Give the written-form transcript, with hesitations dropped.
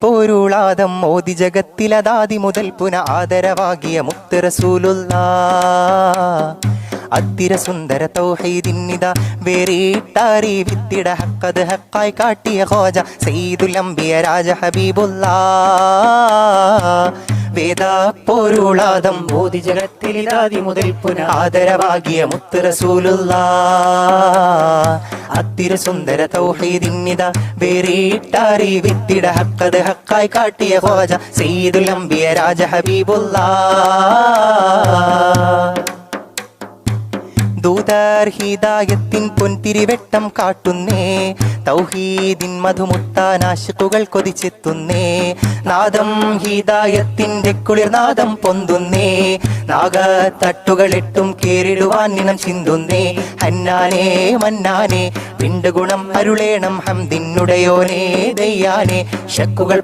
പോരുളാദം മോദി ജഗത്തിലതാതി മുതൽ പുന ആദരവാകിയ മുത്ത് റസൂലുള്ളാ അതിര സുന്ദര തൗഹീദിന്നിത വേറിട്ടാരി വിത്തിട ഹക്കത് ഹക്കായി കാട്ടിയ ഖോജ സയ്യിദുൽ അംബിയ രാജ ഹബീബുള്ളാ വേദ പോരുളാദം മോദി ജഗത്തിലതാതി മുതൽ പുന ആദരവാകിയ മുത്ത് റസൂലുള്ളാ അതിര സുന്ദര തൗഹീദിന്നിത വേറിട്ടാരി വിത്തിട ഹക്കത് ഹക്കായി കാട്ടിയ ഖോജ സയ്യിദുൽ അംബിയ രാജ ഹബീബുള്ളാ ദൂതർ ഹിദായത്തിൻ പൊൻതിരിവെട്ടം കാട്ടുന്നേ തൗഹീദിൻ മധുമുട്ടാൻ ആശിഖുകൾ കൊതിച്ചെത്തുന്നേ നാദം ഹിദായത്തിന്റെ കുളിർനാദം പൊന്തുന്നേ നാഗത്തട്ടുകളെട്ടും കേറിടുവാൻ നിനം ചിന്തുന്നേ ഹന്നാനേ മന്നാനേ പിണ്ടുഗുണം അരുളേണം ഹംദിന്നുടയോനേ ദയ്യാനേ ശക്കുകൾ